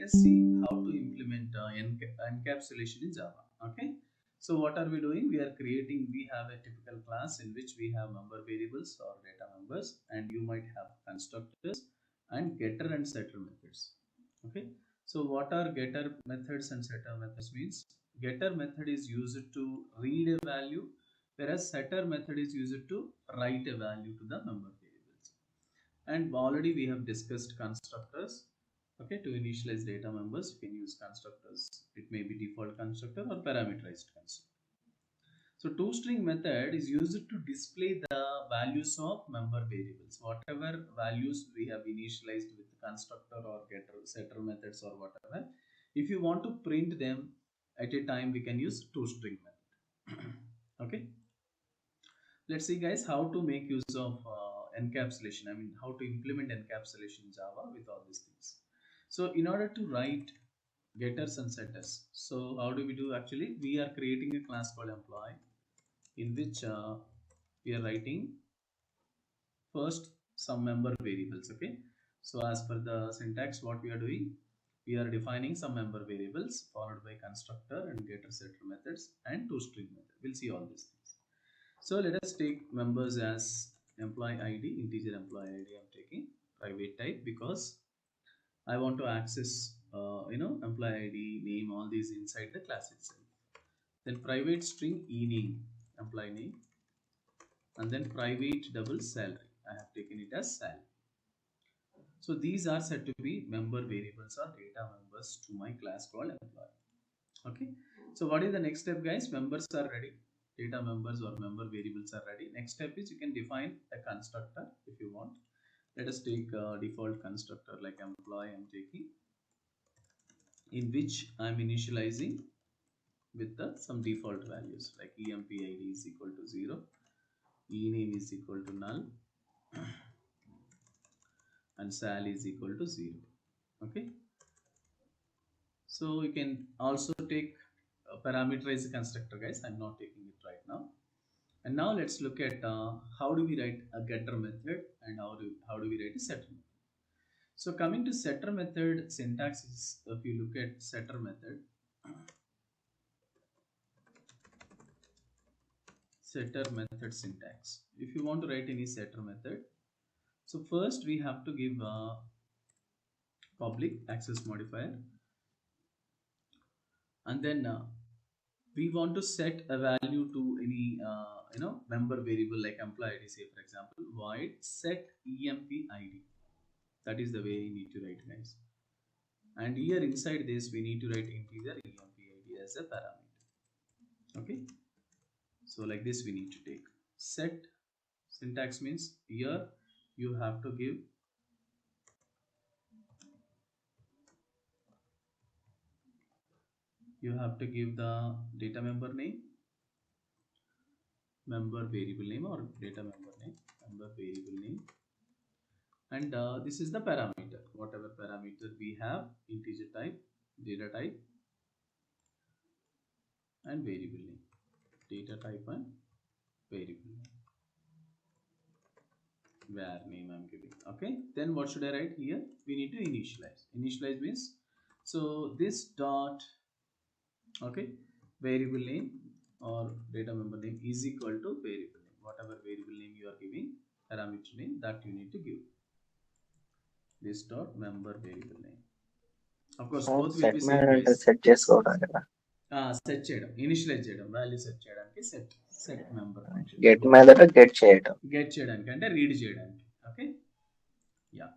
us see how to implement encapsulation in Java. Okay. So what are we doing? We have a typical class in which we have member variables or data members, and you might have constructors and getter and setter methods. Okay. So what are getter methods and setter methods means? Getter method is used to read a value, whereas setter method is used to write a value to the member variables. And already we have discussed constructors. Okay, to initialize data members, you can use constructors. It may be default constructor or parameterized constructor. So toString method is used to display the values of member variables. Whatever values we have initialized with constructor or getter, setter methods or whatever. If you want to print them at a time, we can use toString method. Okay. Let's see guys how to make use of encapsulation. I mean how to implement encapsulation in Java with all these things. So in order to write getters and setters, so how do we do? Actually, we are creating a class called employee in which we are writing first some member variables. Okay, so as per the syntax, what we are doing, we are defining some member variables followed by constructor and getter setter methods and toString method. We'll see all these things. So let us take members as employee ID, integer employee ID. I'm taking private type because I want to access, employee ID, name, all these inside the class itself. Then private string ename, employee name, and then private double salary. I have taken it as sal. So these are said to be member variables or data members to my class called employee. Okay. So what is the next step, guys? Members are ready. Data members or member variables are ready. Next step is you can define a constructor if you want. Let us take a default constructor like employee. I'm taking, in which I'm initializing with some default values like empid is equal to 0, ename is equal to null, and sal is equal to 0. Okay. So you can also take a parameterized constructor, guys. I'm not taking it right now. And now let's look at how do we write a getter method and how do we write a setter method. So coming to setter method syntax is, if you look at setter method syntax, if you want to write any setter method, so first we have to give a public access modifier, and then we want to set a value to any member variable like employee ID. Say for example, void set empid. That is the way you need to write, guys. And here inside this we need to write integer empid as a parameter. Okay, so like this we need to take set. Syntax means here you have to give the data member name, member variable name, or data member name, member variable name, and this is the parameter, whatever parameter we have, integer type, data type, and variable name, data type and variable name, var name I'm giving. Okay, then what should I write here? We need to initialize means, so this dot, okay, variable name or data member name is equal to variable name, whatever variable name you are giving, parameter name, that you need to give this dot member variable name. Of course both will be same, guys. Set చేసుకోవడం కదా, set చేయడం, initialise చేయడం, value set చేయడానికి set member function, get method get చేయడానికి అంటే read చేయడానికి. Okay, yeah.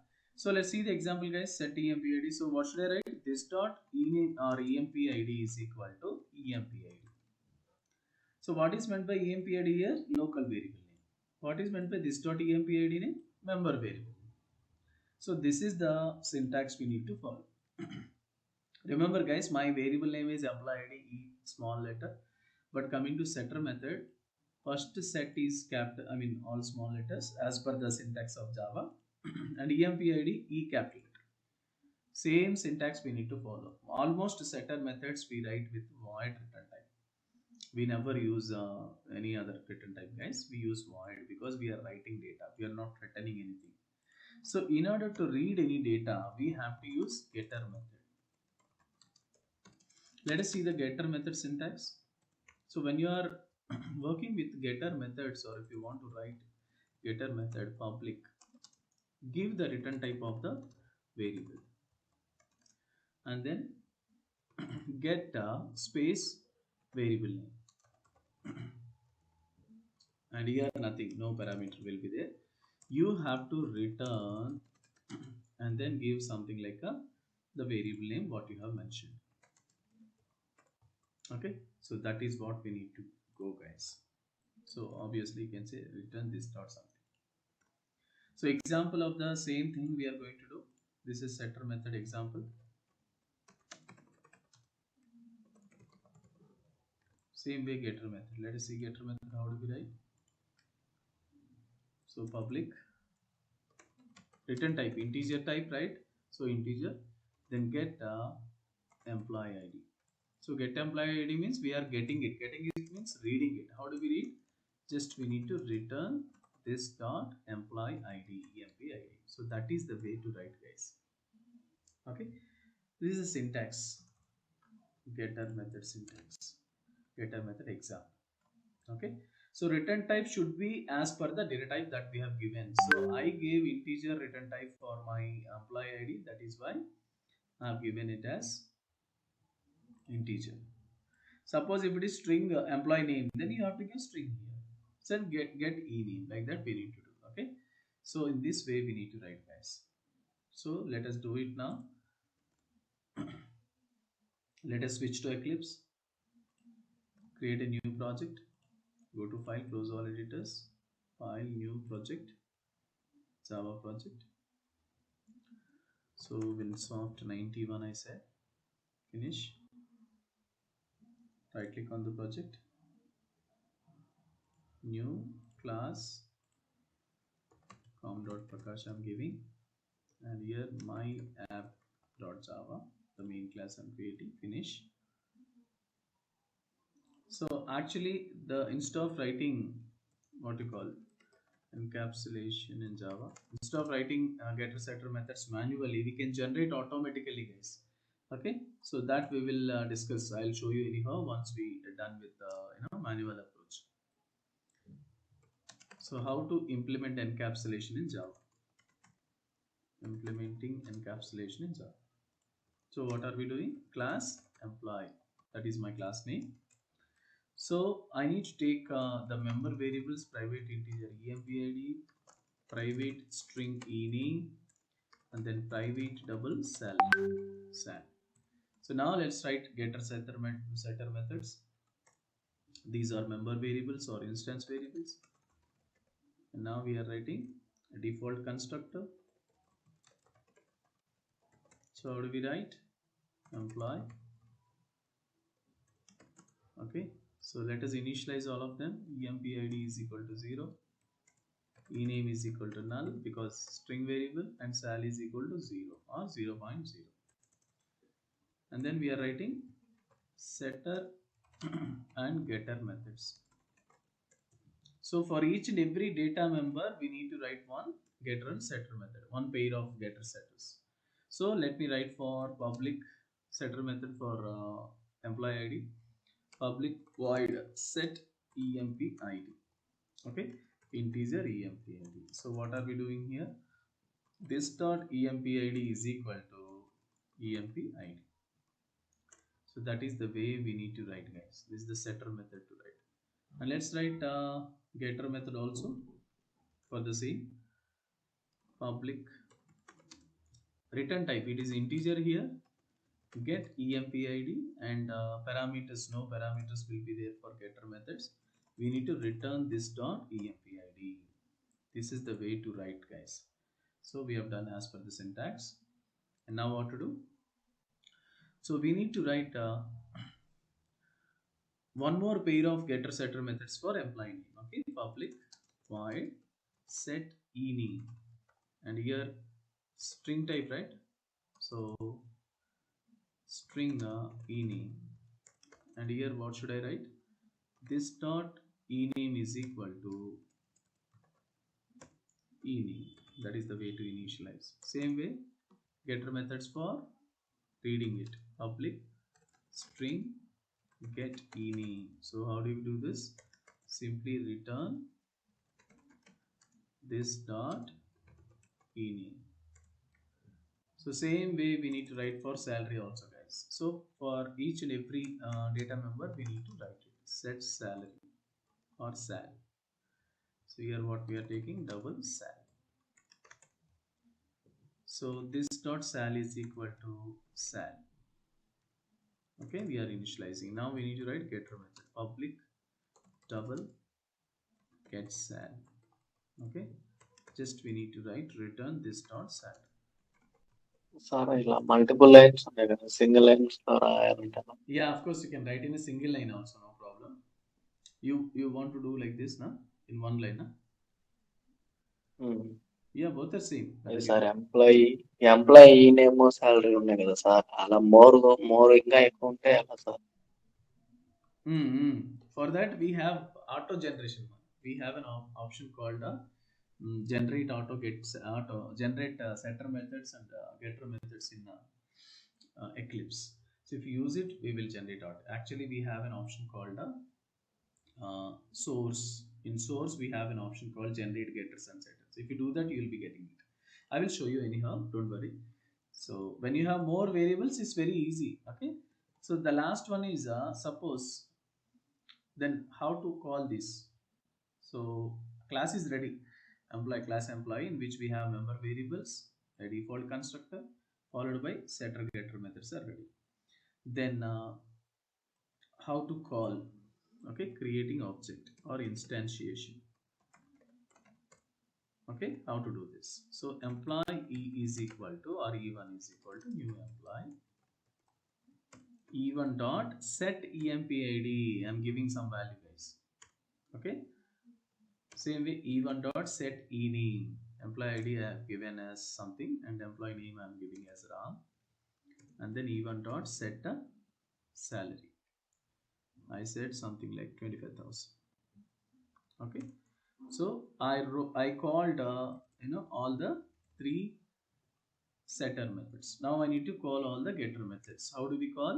So let's see the example, guys. Set empid. So what should I write? This dot ename or empid is equal to empid. So what is meant by empid here? Local variable name. What is meant by this dot empid name? Member variable name. So this is the syntax we need to follow. Remember, guys, my variable name is employee ID, e small letter, but coming to setter method, first set is capital, I mean all small letters as per the syntax of Java, and empid e capital letter. Same syntax we need to follow. Almost setter methods we write with void return type. We never use any other return type, guys. We use void because we are writing data, we are not returning anything. So in order to read any data, we have to use getter method. Let us see the getter method syntax. So when you are working with getter methods, or if you want to write getter method public, give the return type of the variable, and then get space variable name, and here nothing, no parameter will be there. You have to return and then give something like the variable name what you have mentioned. Okay, so that is what we need to go, guys. So obviously you can say return this dot something. So example of the same thing we are going to do. This is setter method example. Same way getter method. Let us see getter method how do we write. So public return type integer type, right? So integer, then get employee ID. So get employee ID means we are getting it. Getting it means reading it. How do we read? Just we need to return this dot employee ID, emp ID. So that is the way to write, guys. Okay, this is a syntax, getter method syntax, getter method example. Okay, so return type should be as per the data type that we have given. So I gave integer return type for my employee ID, that is why I have given it as integer. Suppose if it is string employee name, then you have to give string here. So get e name, like that we need to do. Okay, so in this way we need to write, guys. So let us do it now. Let us switch to Eclipse, create a new project, go to file, close all editors, file, new project, Java project. So Winsoft 91 I said, finish, right click on the project, new class, com.prakash I'm giving, and here my app.java, the main class I'm creating, finish. So actually the instead of writing what you call encapsulation in Java, instead of writing getter setter methods manually, we can generate automatically, guys. Okay, so that we will discuss. I'll show you anyhow once we are done with manual approach. So how to implement encapsulation in Java? Implementing encapsulation in Java. So what are we doing? Class employee, that is my class name. So I need to take the member variables, private integer empid, private string ename, and then private double sal. So now let's write getter setter methods. These are member variables or instance variables. And now we are writing a default constructor. So how do we write? Employee. Okay. So let us initialize all of them. empid is equal to 0. ename is equal to null because string variable, and sal is equal to 0 or 0.0. And then we are writing setter and getter methods. So for each and every data member, we need to write one getter and setter method, one pair of getter setters. So let me write for public setter method for employee ID, public void set emp id. Okay, integer emp id. So what are we doing here? This dot emp id is equal to emp id. So that is the way we need to write, guys. This is the setter method to write. And let's write getter method also for the same. Public return type, it is integer here. Get empid, and parameters, no parameters will be there for getter methods. We need to return this dot empid. This is the way to write, guys. So we have done as per the syntax. And now what to do? So we need to write one more pair of getter setter methods for employee name. Okay, public void set ename, and here string type, right? So string ename, and here what should I write? This dot ename is equal to ename. That is the way to initialize. Same way getter methods for reading it. Public string get ini. So how do you do this? Simply return this dot ini. So same way we need to write for salary also, guys. So for each and every data member we need to write it. Set salary or sal. So here what we are taking, double sal. So this dot sal is equal to sal. Okay, we are initializing. Now we need to write getter method. Public double get sal. Okay, just we need to write return this dot sal. Sir ఇలా multiple lines ఉన్నాయి కదా, single lines లో రాయాలంటే ఎలా? Yeah, of course you can write in a single line also, no problem. You want to do like this, na? In one line, na? Um. Yeah, both are same. అది Whether you sir employee name salary ఉన్నాయి కదా sir, అలా more ఇంకా ఎక్కువ ఉంటే ఎలా sir? for that we have auto generation. We have an option called generate auto gets auto generate setter methods and getter methods in Eclipse. So if you use it, we will generate auto. Actually, we have an option called source. In source, we have an option called generate getters and setters. If you do that, you will be getting it. I will show you anyhow. Don't worry. So when you have more variables, it's very easy. Okay. So the last one is suppose. Then how to call this? So class is ready. Employee class employee in which we have member variables, a default constructor, followed by setter getter methods are ready. Then how to call? Okay, creating object or instantiation. Okay, how to do this? So employee is equal to or e1 is equal to new employee e1 dot set empid. I'm giving some value, guys. Okay, same way e1 dot set e name. Employee id I have given as something and employee name I am giving as Ram, and then e1 dot set the salary. I said something like 25,000. Okay, so I called all the three setter methods. Now I need to call all the getter methods. How do we call?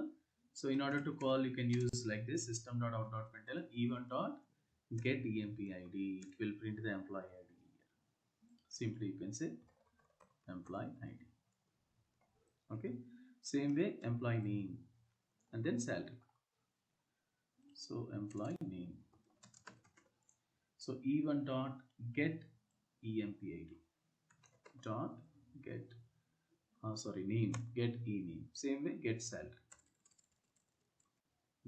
So in order to call, you can use like this: system.out.println e1 dot get empid. It will print the employee id here. Simply you can say employee id. Okay, same way employee name and then salary. So employee name. So e1 dot get empid dot get sorry name get e name. Same way get salary.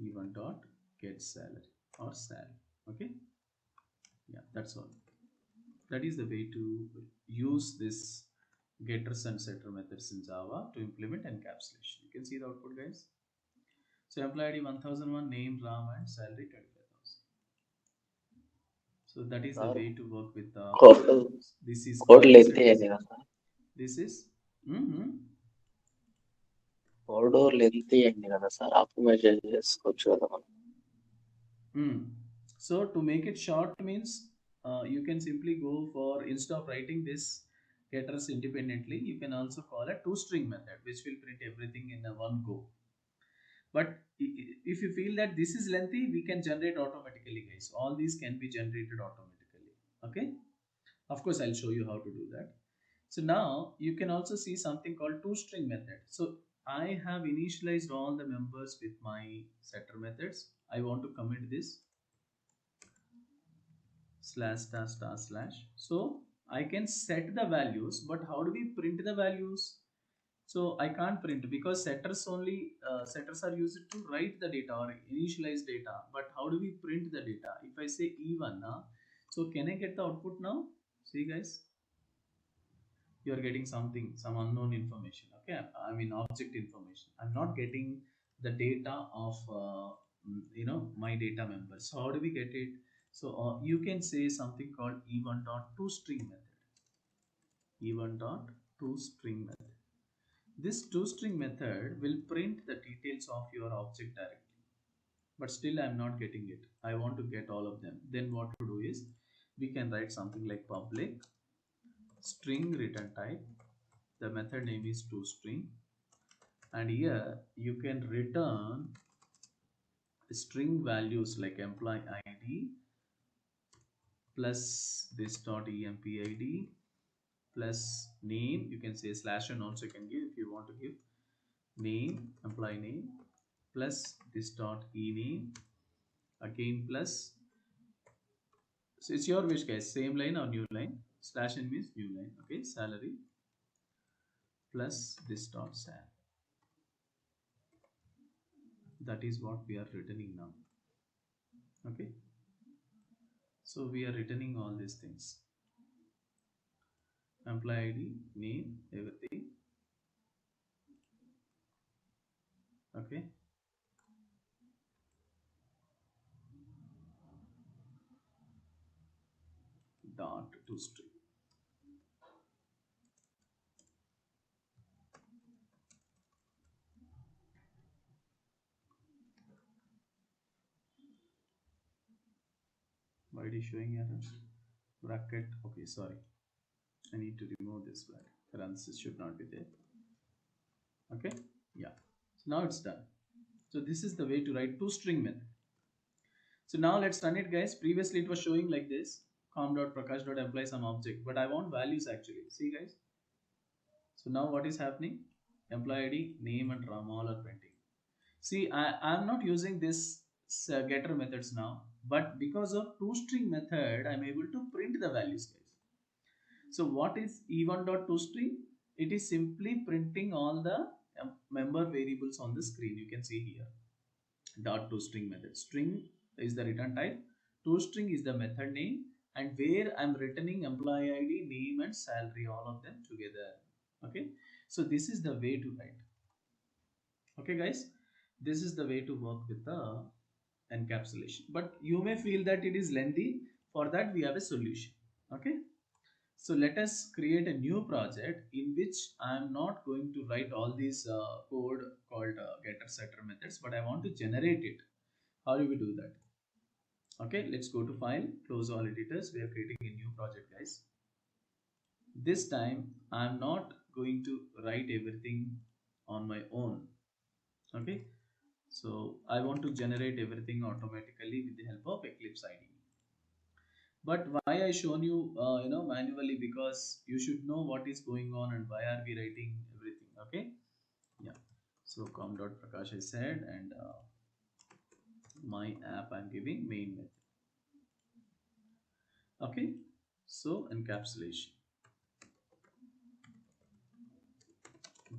e1 dot get salary or sal. Okay, yeah, that's all. That is the way to use this getters and setter methods in Java to implement encapsulation. You can see the output, guys. So employee ID 1001, name Ram, and salary 25,000. So that is the sir way to work with the code variables. This is code called length set అయింది as కదా sir, this is mm-hmm. Code length అయింది కదా sir, optimise చేసుకోవచ్చు కదా మనం. So to make it short means you can simply go for, instead of writing this getters independently, you can also call a two-string method which will print everything in a one go. But if you feel that this is lengthy, we can generate automatically, guys. All these can be generated automatically. Okay, of course I'll show you how to do that. So now you can also see something called two-string method. So I have initialized all the members with my setter methods. I want to commit this slash star star slash. So I can set the values, but how do we print the values? So I can't print because setters only setters are used to write the data or initialize data. But how do we print the data? If I say e1 now, so can I get the output now? See, guys, you are getting something, some unknown information. Okay, I mean object information. I'm not getting the data of my data members. So how do we get it? So you can say something called e1 dot toString method. e1 dot toString method. This toString method will print the details of your object directly, but still I'm not getting it. I want to get all of them. Then what to do is we can write something like public string return type. The method name is toString. And here you can return string values like employee id plus this dot empid plus name. You can say slash and also you can give if you want to give name, employee name, plus this dot e name again plus, so it's your wish guys, same line or new line. Slash n means new line. Okay, salary plus this dot sal. That is what we are returning now. Okay, so we are returning all these things: employee id, name, everything. Okay, dot to string. Why it is showing error? Bracket. Okay, sorry, I need to remove this bracket. Parenthesis should not be there. Okay, yeah, so now it's done. So this is the way to write toString method. So now let's run it guys. Previously it was showing like this: com.prakash.apply some object, but I want values actually. See guys, so now what is happening? Employee id, name and ram all are printing. See, I'm not using this getter methods now, but because of toString method I'm able to print the values guys. So what is e1.toString? It is simply printing all the member variables on the screen. You can see here dot toString method. String is the return type, toString is the method name, and where I'm returning employee id, name and salary, all of them together. Okay, so this is the way to write. Okay guys, this is the way to work with the encapsulation, but you may feel that it is lengthy. For that we have a solution. Okay, so let us create a new project in which I am not going to write all these code called getter setter methods, but I want to generate it. How do we do that? Okay, let's go to file, close all editors. We are creating a new project guys. This time I am not going to write everything on my own. Okay, so I want to generate everything automatically with the help of Eclipse IDE. But why I shown you manually, because you should know what is going on and why are we writing everything. Okay, yeah, so com.prakash I said, and my app I'm giving main method. Okay, so encapsulation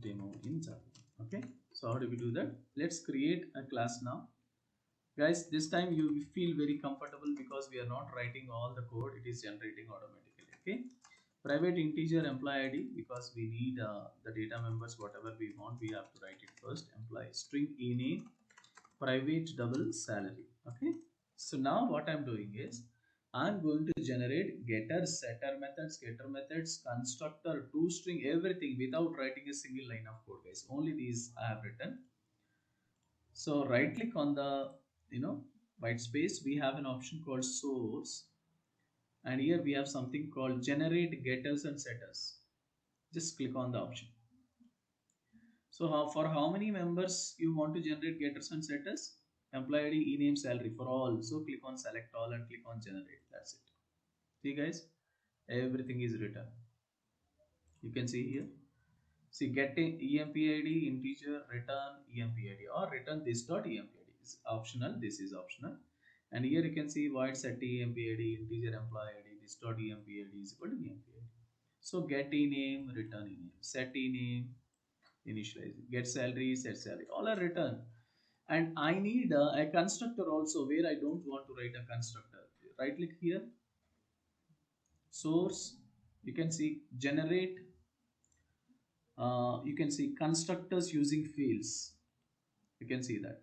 demo in Java. Okay, so how do we do that? Let's create a class now guys. This time you feel very comfortable because we are not writing all the code, it is generating automatically. Okay, private integer employee id, because we need the data members whatever we want, we have to write it first. Employee string e name, private double salary. Okay, so now what I'm doing is I'm going to generate getter methods, constructor, toString, everything without writing a single line of code guys. Only these I have written. So right click on the white space, we have an option called source, and here we have something called generate getters and setters. Just click on the option. So for how many members you want to generate getters and setters? Employee ID, e-name, salary for all. So click on select all and click on generate. That's it. See guys, everything is written. You can see here. See, get empid integer, return empid, or return this dot empid is optional. This is optional. And here you can see void set empid integer employee id, this dot empid is equal to empid. So get ename, return ename, set ename, initialize, get salary, set salary, all are written. And I need a constructor also where I don't want to write a constructor. Right click here, source, you can see generate, you can see constructors using fields. You can see that.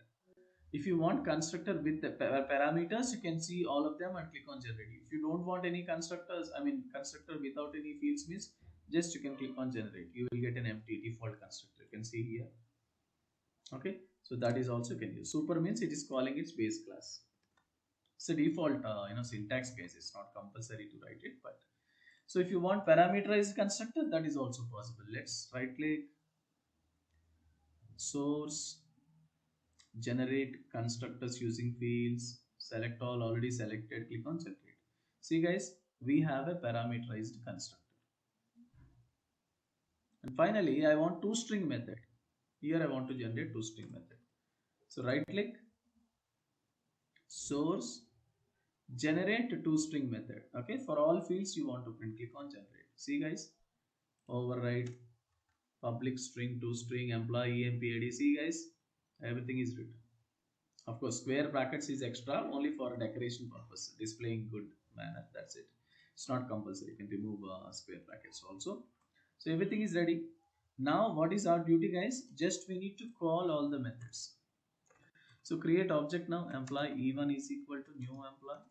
If you want constructor with the parameters, you can see all of them and click on generate. If you don't want any constructors, I mean constructor without any fields means, just you can click on generate. You will get an empty default constructor. You can see here. Okay, so that is also you can use. Super means it is calling its base class. It's a default syntax guys. It's not compulsory to write it, but so if you want parameterized constructor, that is also possible. Let's right click, source, generate constructors using fields, select all, already selected, click on generate. See guys, we have a parameterized constructor. And finally, I want toString method. Here I want to generate toString method. So right click, source, generate toString method. Okay, for all fields you want to print, click on generate. See guys, override public string toString employee empid. See guys, everything is written. Of course, square brackets is extra only for decoration purpose, displaying good manner. That's it. It's not compulsory. You can remove square brackets also. So everything is ready. Now, what is our duty, guys? Just we need to call all the methods. So create object now. Employee E1 is equal to new employee.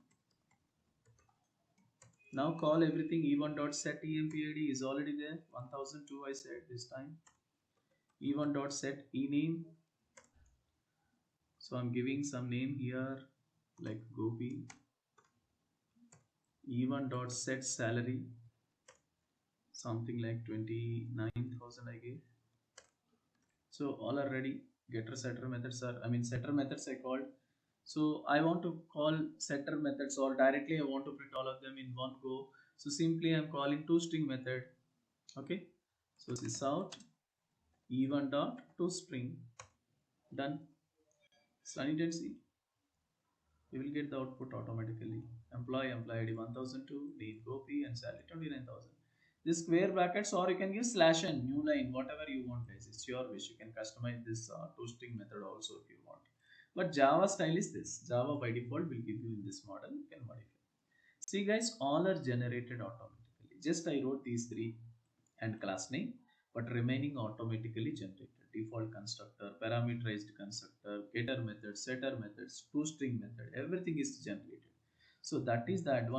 Now call everything. E1 dot set empid is already there. 1002 I said this time. E1 dot set ename. So I'm giving some name here like Gopi. E1 dot set salary, something like 29,000 I gave. So all are ready. Getter setter methods are, I mean setter methods I called. So I want to call setter methods or directly I want to print all of them in one go. So simply I'm calling toString method. Okay. So this out E1 dot toString. Done. Run it and see. You will get the output automatically. Employee ID 1002, name Gopi and salary 29,000. This square brackets or you can use slash and new line, whatever you want guys. It's your wish. You can customize this toString method also if you want. But Java style is this. Java by default will give you in this model. You can modify. See guys, all are generated automatically. Just I wrote these three and class name, but remaining automatically generated. Default constructor, parameterized constructor, getter method, setter methods, toString method, everything is generated. So that is the advantage.